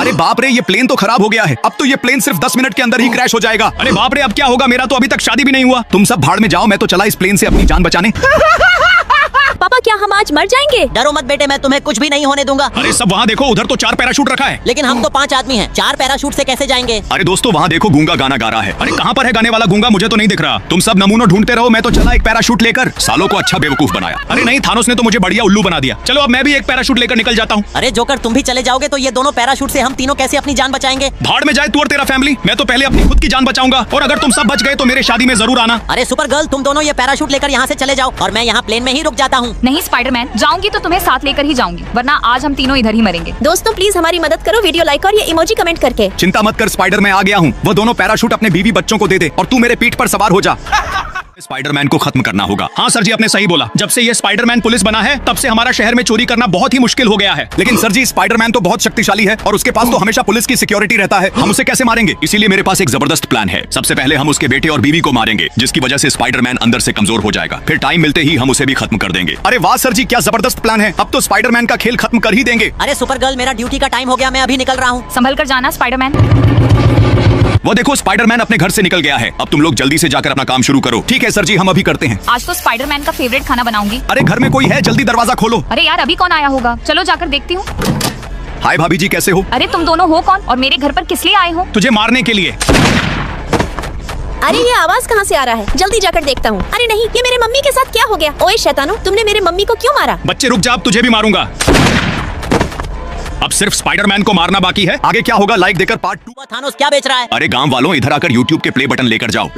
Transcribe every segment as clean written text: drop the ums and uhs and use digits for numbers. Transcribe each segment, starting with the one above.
अरे बाप रे, ये प्लेन तो खराब हो गया है। अब तो ये प्लेन सिर्फ 10 मिनट के अंदर ही क्रैश हो जाएगा। अरे बाप रे, अब क्या होगा? मेरा तो अभी तक शादी भी नहीं हुआ। तुम सब भाड़ में जाओ, मैं तो चला इस प्लेन से अपनी जान बचाने। पापा क्या हम आज मर जाएंगे? डरो मत बेटे, मैं तुम्हें कुछ भी नहीं होने दूंगा। अरे सब वहाँ देखो, उधर तो 4 पैराशूट रखा है। लेकिन हम तो 5 आदमी हैं, 4 पैराशूट से कैसे जाएंगे? अरे दोस्तों वहाँ देखो, गूंगा गाना गा रहा है। अरे कहाँ पर है गाने वाला गूंगा? मुझे तो नहीं दिख रहा। तुम सब नमूना ढूंढते रहो, मैं तो चला एक पैराशूट लेकर। सालों को अच्छा बेवकूफ बनाया। अरे नहीं, थानोस ने तो मुझे बढ़िया उल्लू बना दिया। चलो अब मैं भी एक पैराशूट लेकर निकल जाता हूँ। अरे जोकर, तुम भी चले जाओगे तो ये दोनों पैराशूट से हम तीनों कैसे अपनी जान बचाएंगे? भाड़ में जाए तू और तेरा फैमिली। मैं तो पहले अपनी खुद की जान बचाऊंगा, और अगर तुम सब बच गए तो मेरे शादी में जरूर आना। अरे सुपर गर्ल, तुम दोनों ये पैराशूट लेकर यहाँ से चले जाओ और मैं यहाँ प्लेन में ही रुक जाता हूँ। नहीं स्पाइडरमैन, जाऊंगी तो तुम्हें साथ लेकर ही जाऊंगी, वरना आज हम तीनों इधर ही मरेंगे। दोस्तों प्लीज हमारी मदद करो, वीडियो लाइक और ये इमोजी कमेंट करके। चिंता मत कर स्पाइडर, मैं आ गया हूँ। वो दोनों पैराशूट अपने बीवी बच्चों को दे दे और तू मेरे पीठ पर सवार हो जा। स्पाइडरमैन को खत्म करना होगा। हाँ सर जी, आपने सही बोला। जब से ये स्पाइडरमैन पुलिस बना है तब से हमारा शहर में चोरी करना बहुत ही मुश्किल हो गया है। लेकिन सर जी, स्पाइडरमैन तो बहुत शक्तिशाली है और उसके पास तो हमेशा पुलिस की सिक्योरिटी रहता है। हम उसे कैसे मारेंगे? इसीलिए मेरे पास एक जबरदस्त प्लान है। सबसे पहले हम उसके बेटे और बीवी को मारेंगे, जिसकी वजह से स्पाइडरमैन अंदर से कमजोर हो जाएगा। फिर टाइम मिलते ही हम उसे भी खत्म कर देंगे। अरे वाह सर जी, क्या जबरदस्त प्लान है। अब तो स्पाइडरमैन का खेल खत्म कर ही देंगे। अरे सुपर गर्ल, मेरा ड्यूटी का टाइम हो गया, मैं अभी निकल रहा हूँ। संभल कर जाना स्पाइडरमैन। वो देखो, स्पाइडरमैन अपने घर से निकल गया है। अब तुम लोग जल्दी से जाकर अपना काम शुरू करो। ठीक है सर जी, हम अभी करते हैं। आज तो स्पाइडरमैन का फेवरेट खाना बनाऊंगी। अरे घर में कोई है? जल्दी दरवाजा खोलो। अरे यार, अभी कौन आया होगा? चलो जाकर देखती हूँ। हाय भाभी जी, कैसे हो? अरे तुम दोनों हो कौन और मेरे घर पर किस लिए आए हो? तुझे मारने के लिए। अरे ये आवाज कहाँ से आ रहा है? जल्दी जाकर देखता हूँ। अरे नहीं, ये मेरे मम्मी के साथ क्या हो गया? ओए शैतानो, तुमने मेरे मम्मी को क्यों मारा? बच्चे रुक जा, अब तुझे भी मारूंगा। अब सिर्फ स्पाइडरमैन को मारना बाकी है। आगे क्या होगा लाइक देकर पार्ट 2। थानोस क्या बेच रहा है? अरे गांव वालों, इधर आकर YouTube के प्ले बटन लेकर जाओ।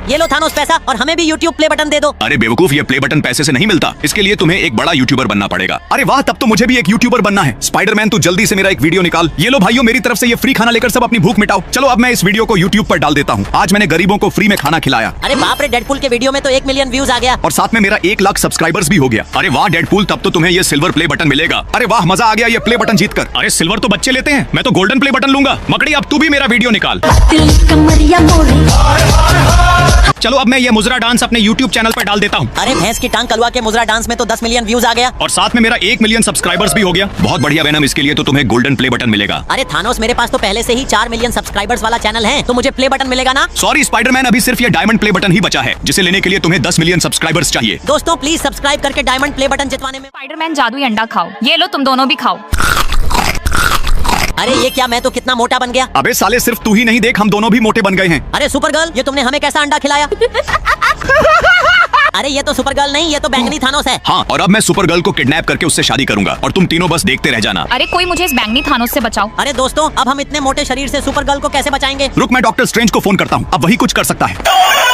ये लो थानोस पैसा, और हमें भी YouTube प्ले बटन दे दो। अरे बेवकूफ, ये प्ले बटन पैसे से नहीं मिलता। इसके लिए तुम्हें एक बड़ा यूट्यूबर बनना पड़ेगा। अरे वाह, तब तो मुझे भी एक यूट्यूबर बनना है। स्पाइडरमैन, तू जल्दी से मेरा एक वीडियो निकाल। ये लो भाइयों, मेरी तरफ से ये फ्री खाना लेकर सब अपनी भूख मिटाओ। चलो अब मैं इस वीडियो को YouTube पर डाल देता हूँ। आज मैंने गरीबों को फ्री में खाना खिलाया। अरे बाप रे, डेडपुल के वीडियो में तो 1 मिलियन व्यूज आ गया और साथ में मेरा 1 लाख सब्सक्राइबर्स भी हो गया। अरे वाह डेडपूल, तब तो तुम्हें ये सिल्वर प्ले बटन मिलेगा। अरे वाह, मजा आ गया ये प्ले बटन जीतकर। अरे सिल्वर तो बच्चे लेते हैं, मैं तो गोल्डन प्ले बटन लूंगा। मकड़ी, अब तू भी मेरा वीडियो निकाल। चलो अब मैं ये मुजरा डांस अपने YouTube चैनल पर डाल देता हूँ। अरे भैंस की टांग कलवा के मुजरा डांस में तो 10 मिलियन व्यूज आ गया। और साथ में मेरा 1 मिलियन सब्सक्राइबर्स भी हो गया। बहुत बढ़िया वेनम, इसके लिए तो तुम्हें गोल्डन प्ले बटन मिलेगा। अरे थानोस, मेरे पास तो पहले से ही 4 मिलियन सब्सक्राइबर्स वाला चैनल है, तो मुझे प्ले बटन मिलेगा ना? सॉरी स्पाइडरमैन, अभी सिर्फ ये डायमंड प्ले बटन ही बचा है, जिसे लेने के लिए तुम्हें 10 मिलियन सब्सक्राइबर्स चाहिए। दोस्तों प्लीज सब्सक्राइब करके डायमंड प्ले बटन जितवाने में। स्पाइडरमैन जादुई अंडा खाओ। ये लो तुम दोनों भी खाओ। अरे ये क्या, मैं तो कितना मोटा बन गया। अबे साले, सिर्फ तू ही नहीं, देख हम दोनों भी मोटे बन गए हैं। अरे सुपर गर्ल, ये तुमने हमें कैसा अंडा खिलाया? अरे ये तो सुपर गर्ल नहीं, ये तो बैंगनी थानोस है। हाँ, और अब मैं सुपर गर्ल को किडनैप करके उससे शादी करूंगा और तुम तीनों बस देखते रह जाना। अरे कोई मुझे इस बैंगनी थानोस से बचाओ। अरे दोस्तों, अब हम इतने मोटे शरीर से सुपर गर्ल को कैसे बचाएंगे? रुक, मैं डॉक्टर स्ट्रेंज को फोन करता हूँ, अब वही कुछ कर सकता है।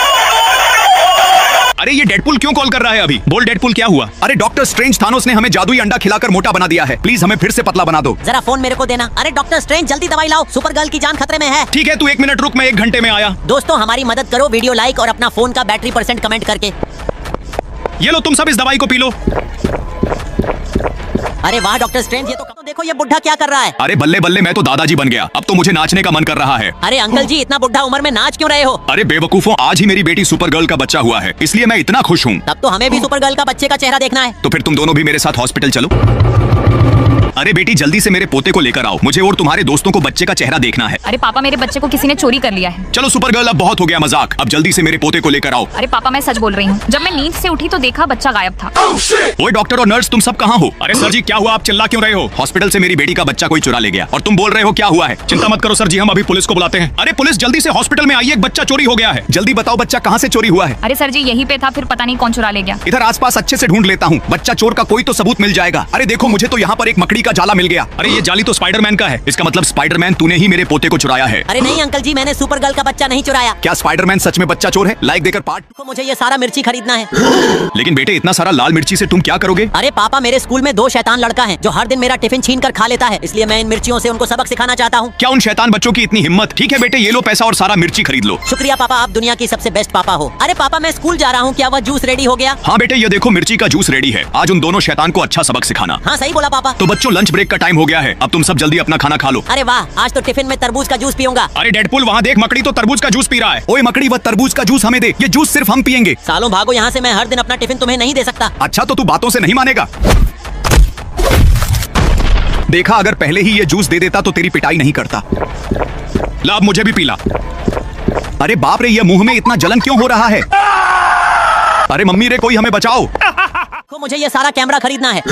अरे ये डेडपूल क्यों कॉल कर रहा है अभी? बोल डेडपूल, क्या हुआ? अरे डॉक्टर स्ट्रेंज, थानोस ने हमें जादुई अंडा खिलाकर मोटा बना दिया है। प्लीज हमें फिर से पतला बना दो। जरा फोन मेरे को देना। अरे डॉक्टर स्ट्रेंज, जल्दी दवाई लाओ, सुपर गर्ल की जान खतरे में है। ठीक है, तू 1 मिनट रुक, मैं 1 घंटे में आया। दोस्तों हमारी मदद करो, वीडियो लाइक और अपना फोन का बैटरी % कमेंट करके। ये लो तुम सब इस दवाई को पी लो। अरे वाह डॉक्टर स्ट्रेंज, ये तो देखो ये बुढ़ा क्या कर रहा है। अरे बल्ले बल्ले, मैं तो दादाजी बन गया। अब तो मुझे नाचने का मन कर रहा है। अरे अंकल जी, इतना बुढ़ा उम्र में नाच क्यों रहे हो? अरे बेवकूफों, आज ही मेरी बेटी सुपर गर्ल का बच्चा हुआ है, इसलिए मैं इतना खुश हूँ। तब तो हमें भी सुपर गर्ल का बच्चे का चेहरा देखना है। तो फिर तुम दोनों भी मेरे साथ हॉस्पिटल चलो। अरे बेटी, जल्दी से मेरे पोते को लेकर आओ, मुझे और तुम्हारे दोस्तों को बच्चे का चेहरा देखना है। अरे पापा, मेरे बच्चे को किसी ने चोरी कर लिया है। चलो सुपर गर्ल, अब बहुत हो गया मजाक, अब जल्दी से मेरे पोते को लेकर आओ। अरे पापा, मैं सच बोल रही हूँ। जब मैं नींद से उठी तो देखा बच्चा गायब था। ओए डॉक्टर और नर्स, तुम सब कहाँ हो? अरे सर जी क्या हुआ, आप चिल्ला क्यों रहे हो? हॉस्पिटल से मेरी बेटी का बच्चा कोई चुरा ले गया और तुम बोल रहे हो क्या हुआ है? चिंता मत करो सर जी, हम अभी पुलिस को बुलाते हैं। अरे पुलिस, जल्दी से हॉस्पिटल में आइए, एक बच्चा चोरी हो गया है। जल्दी बताओ बच्चा कहाँ से चोरी हुआ है? अरे सर जी, यहीं पे था, फिर पता नहीं कौन चुरा ले गया। इधर आसपास अच्छे से ढूंढ लेता हूँ, बच्चा चोर का कोई तो सबूत मिल जाएगा। अरे देखो, मुझे तो यहाँ पर एक मकड़ी का जाला मिल गया। अरे ये जाली तो स्पाइडरमैन का है, इसका मतलब स्पाइडरमैन तूने ही मेरे पोते को चुराया है। अरे नहीं अंकल जी, मैंने सुपर गर्ल का बच्चा नहीं चुराया। क्या स्पाइडरमैन सच में बच्चा चोर है? लाइक देकर पार्ट तो मुझे ये सारा मिर्ची खरीदना है। लेकिन बेटे, इतना सारा लाल मिर्ची से तुम क्या करोगे? अरे पापा, मेरे स्कूल में 2 शैतान लड़का है जो हर दिन मेरा टिफिन छीन कर खा लेता है, इसलिए मैं इन मिर्चियों से उनको सबक सिखाना चाहता हूँ। क्या उन शैतान बच्चों की इतनी हिम्मत? ठीक है बेटे, ये लो पैसा और सारा मिर्ची खरीद लो। शुक्रिया पापा, आप दुनिया की सबसे बेस्ट पापा हो। अरे पापा, मैं स्कूल जा रहा हूँ, क्या वह जूस रेडी हो गया? हाँ बेटे, ये देखो मिर्ची का जूस रेडी है। आज उन दोनों शैतान को अच्छा सबक सिखाना। हाँ सही बोला पापा। तो बच्चों, लंच ब्रेक का टाइम हो गया है, अब तुम सब जल्दी अपना खाना खा लो। अरे वाह, आज तो टिफिन में तरबूज का जूस पीऊंगा। अरे डेडपूल, वहाँ देख, मकड़ी तो तरबूज का जूस पी रहा है। ओए मकड़ी, वह तरबूज का जूस हमें दे, ये जूस सिर्फ हम पियेंगे। सालों भागो यहाँ से, मैं हर दिन अपना टिफिन तुम्हें नहीं दे सकता। अच्छा, तो तू बातों से नहीं मानेगा। देखा, अगर पहले ही ये जूस दे देता तो तेरी पिटाई नहीं करता। ला अब मुझे भी पिला। अरे बाप रे, ये मुंह में इतना जलन क्यों हो रहा है? अरे मम्मी रे, कोई हमें बचाओ। तो मुझे ये सारा कैमरा खरीदना है।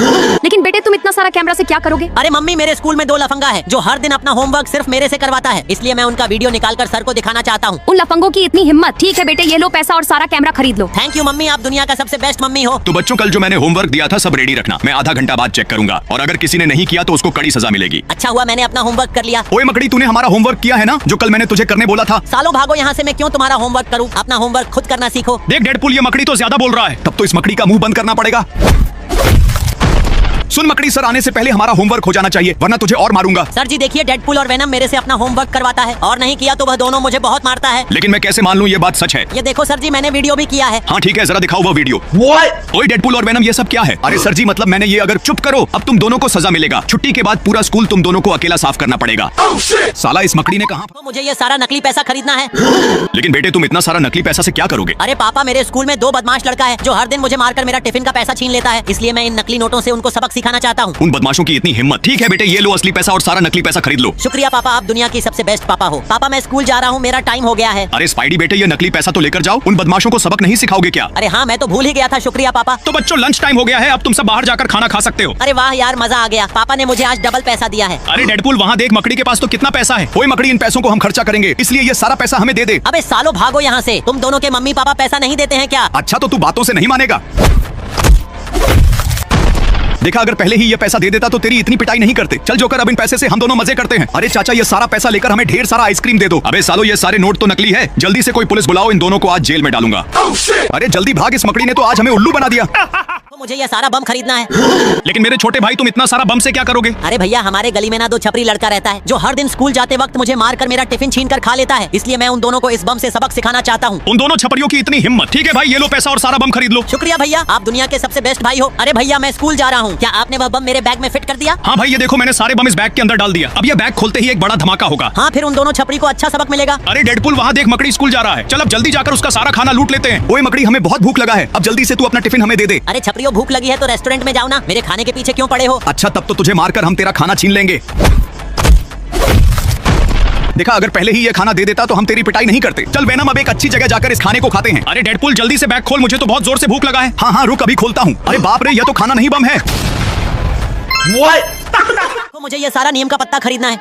लेकिन बेटे तुम इतना सारा कैमरा से क्या करोगे? अरे मम्मी, मेरे स्कूल में 2 लफंगा है जो हर दिन अपना होमवर्क सिर्फ मेरे से करवाता है, इसलिए मैं उनका वीडियो निकालकर सर को दिखाना चाहता हूँ। उन लफंगों की इतनी हिम्मत। ठीक है बेटे, ये लो पैसा और सारा कैमरा खरीद लो। थैंक यू मम्मी, आप दुनिया का सबसे बेस्ट मम्मी हो। तो बच्चों, कल जो मैंने होमवर्क दिया था सब रेडी रखना। मैं आधा घंटा बाद चेक करूंगा और अगर किसी ने नहीं किया तो उसको कड़ी सजा मिलेगी। अच्छा हुआ मैंने अपना होमवर्क कर लिया। ओए मकड़ी, तूने हमारा होमवर्क किया है ना, जो कल मैंने तुझे करने बोला था? सालों भागो यहाँ से, मैं क्यों तुम्हारा होमवर्क करूँ? अपना होमवर्क खुद करना सीखो। देख डेडपुल, ये मकड़ी तो ज्यादा बोल रहा है। तब तो इस मकड़ी का मुंह बंद करना पड़ेगा। सुन मकड़ी, सर आने से पहले हमारा होमवर्क हो जाना चाहिए, वरना तुझे और मारूंगा। सर जी देखिए, डेडपुल और वेनम मेरे से अपना होमवर्क करवाता है और नहीं किया तो वह दोनों मुझे बहुत मारता है। लेकिन मैं कैसे मान लूं ये बात सच है? ये देखो सर जी, मैंने वीडियो भी किया है। हाँ ठीक है, जरा दिखाओ वो वीडियो। ओए डेडपुल और वेनम, ये सब क्या है? अरे सर जी, मतलब मैंने ये अगर चुप करो, अब तुम दोनों को सजा मिलेगा। छुट्टी के बाद पूरा स्कूल तुम दोनों को अकेला साफ करना पड़ेगा। साला इस मकड़ी ने कहा। तो मुझे ये सारा नकली पैसा खरीदना है। लेकिन बेटे, तुम इतना सारा नकली पैसा से क्या करोगे? अरे पापा, मेरे स्कूल में 2 बदमाश लड़का है जो हर दिन मुझे मारकर मेरा टिफिन का पैसा छीन लेता है, इसलिए मैं इन नकली नोटों से उनको सबक सिखाना चाहता हूँ। उन बदमाशों की इतनी हिम्मत। ठीक है बेटे, ये लो असली पैसा और सारा नकली पैसा खरीद लो। शुक्रिया पापा, आप दुनिया की सबसे बेस्ट पापा हो। पापा मैं स्कूल जा रहा हूँ, मेरा टाइम हो गया है। अरे स्पाइडी बेटे, ये नकली पैसा तो लेकर जाओ। उन बदमाशों को सबक नहीं सिखाओगे क्या? अरे हाँ, मैं तो भूल ही गया था। शुक्रिया पापा। तो बच्चों, लंच टाइम हो गया है, अब तुम सब बाहर जाकर खाना खा सकते हो। अरे वाह यार, मजा आ गया। पापा ने मुझे आज डबल पैसा दिया है। अरे डेडपुल, वहाँ देख, मकड़ी के पास तो कितना पैसा है। ओए मकड़ी, इन पैसों को हम खर्चा करेंगे, इसलिए ये सारा पैसा हमें दे दे। अबे सालों भागो यहाँ से, तुम दोनों के मम्मी पापा पैसा नहीं देते हैं क्या? अच्छा, तो तू बातों से नहीं मानेगा। देखा, अगर पहले ही ये पैसा दे देता तो तेरी इतनी पिटाई नहीं करते। चल जोकर, अब इन पैसे से हम दोनों मजे करते हैं। अरे चाचा, ये सारा पैसा लेकर हमें ढेर सारा आइसक्रीम दे दो। अबे सालो, ये सारे नोट तो नकली है। जल्दी से कोई पुलिस बुलाओ, इन दोनों को आज जेल में डालूंगा। अरे जल्दी भाग, इस मकड़ी ने तो आज हमें उल्लू बना दिया। तो मुझे ये सारा बम खरीदना है। लेकिन मेरे छोटे भाई, तुम इतना सारा बम से क्या करोगे? अरे भैया, हमारे गली में ना 2 छपरी लड़का रहता है जो हर दिन स्कूल जाते वक्त मुझे मारकर मेरा टिफिन छीन कर खा लेता है, इसलिए मैं उन दोनों को इस बम से सबक सिखाना चाहता हूँ। उन दोनों छपरियों की इतनी हिम्मत। ठीक है भाई, ये लो पैसा और सारा बम खरीद लो। शुक्रिया भैया, आप दुनिया के सबसे बेस्ट भाई हो। अरे भैया, मैं स्कूल जा रहा हूँ, क्या आपने वह बम मेरे बैग में फिट कर दिया? हाँ भाई, ये देखो, मैंने सारे बम इस बैग के अंदर डाल दिया। अब ये बैग खोलते ही एक बड़ा धमाका होगा। हाँ, फिर उन दोनों छपरी को अच्छा सबक मिलेगा। अरे डेडपुल, वहाँ देख, मकड़ी स्कूल जा रहा है। चल अब जल्दी जाकर उसका सारा खाना लूट लेते हैं। ओए मकड़ी, हमें बहुत भूख लगा है, अब जल्दी से तू अपना टिफिन हमें दे दे। अरे छपरियों, भूख लगी है तो रेस्टोरेंट में जाओ ना, मेरे खाने के पीछे क्यों पड़े हो? अच्छा, तब तो तुझे मारकर हम तेरा खाना छीन लेंगे। देखा, अगर पहले ही ये खाना दे देता तो हम तेरी पिटाई नहीं करते। चल वेनम, अब एक अच्छी जगह जाकर इस खाने को खाते हैं। अरे डेडपुल, जल्दी से बैग खोल, मुझे तो बहुत जोर से भूख लगा है। हाँ हाँ रुक, अभी खोलता हूँ। अरे बाप रे, ये तो खाना नहीं बम है। तो मुझे ये सारा नीम का पत्ता खरीदना है।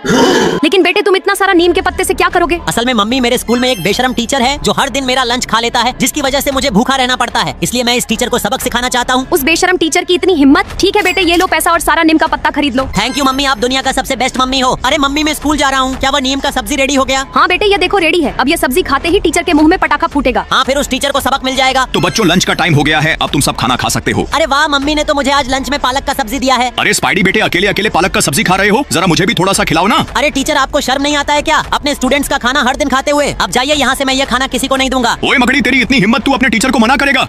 लेकिन बेटे, तुम इतना सारा नीम के पत्ते से क्या करोगे? असल में मम्मी, मेरे स्कूल में एक बेशरम टीचर है जो हर दिन मेरा लंच खा लेता है, जिसकी वजह से मुझे भूखा रहना पड़ता है, इसलिए मैं इस टीचर को सबक सिखाना चाहता हूँ। उस बेशरम टीचर की इतनी हिम्मत। ठीक है बेटे, ये लो पैसा और सारा नीम का पत्ता खरीद लो। थैंक यू मम्मी, आप दुनिया का सबसे बेस्ट मम्मी हो। अरे मम्मी, मैं स्कूल जा रहा हूँ, क्या वह नीम का सब्जी रेडी हो गया? हाँ बेटे, ये देखो रेडी है। अब ये सब्जी खाते ही टीचर के मुंह में पटाखा फूटेगा। हाँ, फिर उस टीचर को सबक मिल जाएगा। तो बच्चों, लंच का टाइम हो गया है, अब तुम सब खाना खा सकते हो। अरे वाह, मम्मी ने तो मुझे आज लंच में पालक का सब्जी दिया है। अरे स्पाइडी बेटे, अकेले अकेले पालक का सब्जी खा रहे हो, जरा मुझे भी थोड़ा सा खिलाओ ना। अरे टीचर, आपको शर्म नहीं आता है क्या अपने स्टूडेंट्स का खाना हर दिन खाते हुए? अब जाइए यहाँ से, मैं ये खाना किसी को नहीं दूंगा। ओए मकड़ी, तेरी इतनी हिम्मत, तू अपने टीचर को मना करेगा?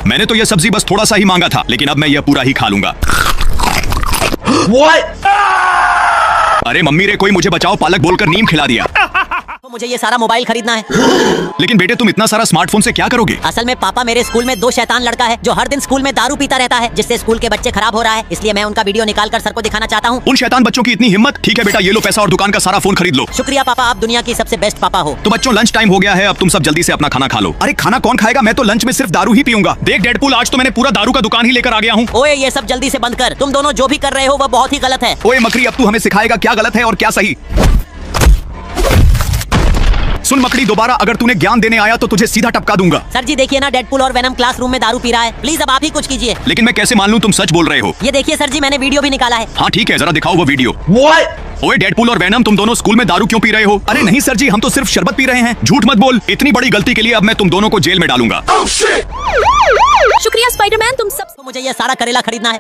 मैंने तो ये सब्जी बस थोड़ा सा ही मांगा था, लेकिन अब मैं ये पूरा ही खा लूंगा। अरे मम्मी रे, कोई मुझे बचाओ, पालक बोलकर नीम खिला दिया। तो मुझे ये सारा मोबाइल खरीदना है। लेकिन बेटे, तुम इतना सारा स्मार्टफोन से क्या करोगे? असल में पापा, मेरे स्कूल में 2 शैतान लड़का है जो हर दिन स्कूल में दारू पीता रहता है, जिससे स्कूल के बच्चे खराब हो रहा है, इसलिए मैं उनका वीडियो निकाल कर सर को दिखाना चाहता हूँ। उन शैतान बच्चों की इतनी हिम्मत। ठीक है बेटा, ये लो पैसा और दुकान का सारा फोन खरीद लो। शुक्रिया पापा, आप दुनिया की सबसे बेस्ट पापा हो। तो बच्चों, लंच टाइम हो गया है, अब तुम सब जल्दी से अपना खाना खा लो। अरे खाना कौन खाएगा, मैं तो लंच में सिर्फ दारू ही पीऊंगा। देख डेडपुल, आज तो मैंने पूरा दारू का दुकान ही लेकर आ गया हूँ। ओए, ये सब जल्दी से बंद कर, तुम दोनों जो भी कर रहे हो वो बहुत ही गलत है। ओए मकड़ी, अब तू हमें सिखाएगा क्या गलत है और क्या सही। सुन मकड़ी, दोबारा अगर तूने ज्ञान देने आया तो तुझे सीधा टपका दूंगा। सर जी देखिए ना, डेडपुल और वेनम क्लासरूम में दारू पी रहा है, प्लीज अब आप ही कुछ कीजिए। लेकिन मैं कैसे मान लूं तुम सच बोल रहे हो? ये देखिए सर जी, मैंने वीडियो भी निकाला है। हाँ ठीक है, जरा दिखाओ वो वीडियो। ओए डेडपुल और वेनम, तुम दोनों स्कूल में दारू क्यों पी रहे हो? अरे नहीं सर जी, हम तो सिर्फ शरबत पी रहे हैं। झूठ मत बोल, इतनी बड़ी गलती के लिए अब मैं तुम दोनों को जेल में डालूंगा। शुक्रिया स्पाइडरमैन, तुम सब। तो मुझे ये सारा करेला खरीदना है।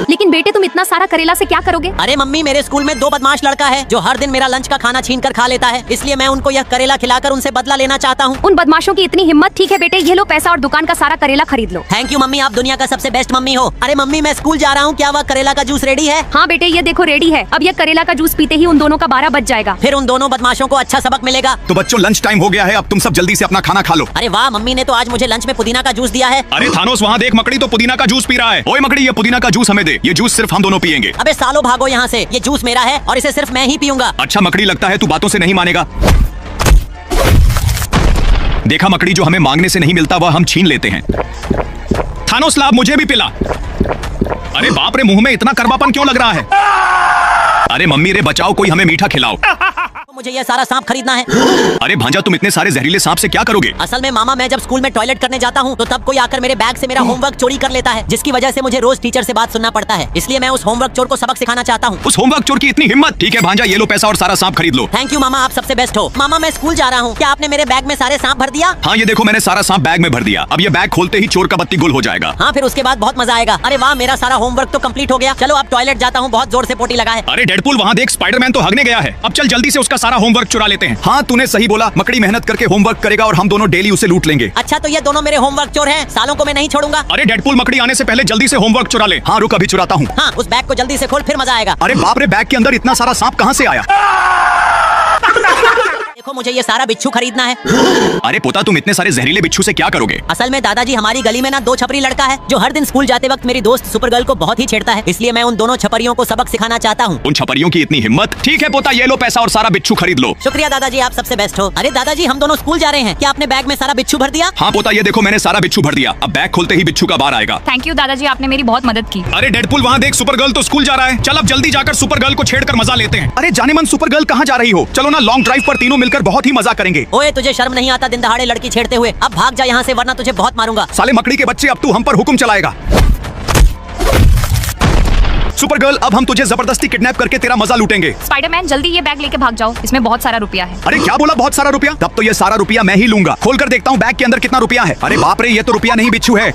लेकिन बेटे, तुम इतना सारा करेला से क्या करोगे? अरे मम्मी, मेरे स्कूल में 2 बदमाश लड़का है जो हर दिन मेरा लंच का खाना छीन कर खा लेता है, इसलिए मैं उनको यह करेला खिलाकर उनसे बदला लेना चाहता हूँ। उन बदमाशों की इतनी हिम्मत। ठीक है बेटे, ये लो पैसा और दुकान का सारा करेला खरीद लो। थैंक यू मम्मी, आप दुनिया का सबसे बेस्ट मम्मी हो। अरे मम्मी, मैं स्कूल जा रहा हूँ, क्या वह करेला का जूस रेडी है? हाँ बेटे, ये देखो रेडी है। अब ये करेला का जूस पीते ही उन दोनों का 12 बज जाएगा। फिर उन दोनों बदमाशों को अच्छा सबक मिलेगा। तो बच्चों लंच टाइम हो गया है, अब तुम सब जल्दी से अपना खाना खा लो। अरे वाह, मम्मी ने तो आज मुझे लंच में पुदीना का जूस दिया है। अरे थानोस वहाँ देख, मकड़ी तो पुदीना का जूस पी रहा है। ओए मकड़ी, ये पुदीना का जूस हमें दे, ये जूस सिर्फ हम दोनों पियेंगे। अबे सालों भागो यहाँ से, ये जूस मेरा है और इसे सिर्फ मैं ही पीऊंगा। अच्छा मकड़ी, लगता है तू बातों से नहीं मानेगा। देखा मकड़ी, जो हमें मांगने से नहीं मिलता वह हम छीन लेते हैं। थानोस लाभ मुझे भी पिला। अरे बाप रे, मुंह में इतना करवापन क्यों लग रहा है? अरे मम्मी रे बचाओ, कोई हमें मीठा खिलाओ। मुझे ये सारा सांप खरीदना है। अरे भांजा, तुम इतने सारे जहरीले सांप से क्या करोगे? असल में मामा, मैं जब स्कूल में टॉयलेट करने जाता हूँ तो तब कोई आकर मेरे बैग से मेरा होमवर्क चोरी कर लेता है, जिसकी वजह से मुझे रोज टीचर से बात सुनना पड़ता है। इसलिए मैं उस होमवर्क चोर को सबक सिखाना चाहता हूँ। उस होमवर्क चोर की इतनी हिम्मत? ठीक है भांजा, ये लो पैसा और सारा सांप खरीद लो। थैंक यू मामा, आप सबसे बेस्ट हो। मामा, मैं स्कूल जा रहा हूँ, क्या आपने मेरे बैग में सारे सांप भर दिया? हाँ ये देखो, मैंने सारा सांप बैग में भर दिया। अब ये बैग खोलते ही चोर का बत्ती गुल हो जाएगा। हाँ, फिर उसके बाद बहुत मजा आएगा। अरे वाह, मेरा सारा होमवर्क तो कंप्लीट हो गया। चलो अब टॉयलेट जाता हूँ, बहुत जोर से पोटी लगा है। अरे डेडपूल, वहाँ देख, स्पाइडरमैन तो हगने गया है। अब चल जल्दी से उसका सारा होमवर्क चुरा लेते हैं। हाँ तूने सही बोला, मकड़ी मेहनत करके होमवर्क करेगा और हम दोनों डेली उसे लूट लेंगे। अच्छा, तो ये दोनों मेरे होमवर्क चोर हैं, सालों को मैं नहीं छोड़ूंगा। अरे डेडपूल, मकड़ी आने से पहले जल्दी से होमवर्क चुरा ले। हाँ रुक, अभी चुराता हूँ। हाँ, उस बैग को जल्दी से खोल, फिर मजा आएगा। अरे बाप रे, बैग के अंदर इतना सारा सांप कहाँ से आया? देखो, मुझे ये सारा बिच्छू खरीदना है। अरे पोता, तुम इतने सारे जहरीले बिच्छू से क्या करोगे? असल में दादाजी, हमारी गली में ना 2 छपरी लड़का है जो हर दिन स्कूल जाते वक्त मेरी दोस्त सुपरगर्ल को बहुत ही छेड़ता है। इसलिए मैं उन दोनों छपरियों को सबक सिखाना चाहता हूँ। उन छपरियों की इतनी हिम्मत? ठीक है पोता, ये लो पैसा और सारा बिच्छू खरीद लो। शुक्रिया दादाजी, आप सबसे बेस्ट हो। अरे दादाजी, हम दोनों स्कूल जा रहे हैं, क्या आपने बैग में सारा बिच्छू भर दिया? हाँ पोता, ये देखो मैंने सारा बिच्छू भर दिया। अब बैग खोलते ही बिच्छू का बार आएगा। थैंक यू दादाजी, आपने मेरी बहुत मदद की। अरे डेडपूल, वहाँ देख, सुपरगर्ल तो स्कूल जा रहा है। चल अब जल्दी जाकर सुपरगर्ल को छेड़कर मजा लेते हैं। अरे जाने मन सुपरगर्ल, कहाँ जा रही हो? चलो ना, लॉन्ग ड्राइव पर तीनों मिलकर बहुत ही मजा करेंगे। ओए, तुझे शर्म नहीं आता दिन दहाड़े लड़की छेड़ते हुए? अब भाग जा यहाँ से, वरना तुझे बहुत मारूंगा। साले मकड़ी के बच्चे, अब तू हम पर हुक्म चलाएगा। सुपरगर्ल, अब हम तुझे जबरदस्ती किडनैप करके तेरा मजा लूटेंगे। स्पाइडरमैन, जल्दी ये बैग लेके भाग जाओ, इसमें बहुत सारा रुपया है। अरे क्या बोला, बहुत सारा रुपया? तब तो ये सारा रुपया मैं ही लूंगा। खोल कर देखता हूँ बैग के अंदर कितना रुपया है। अरे बाप रे, ये तो रुपया नहीं बिच्छू है।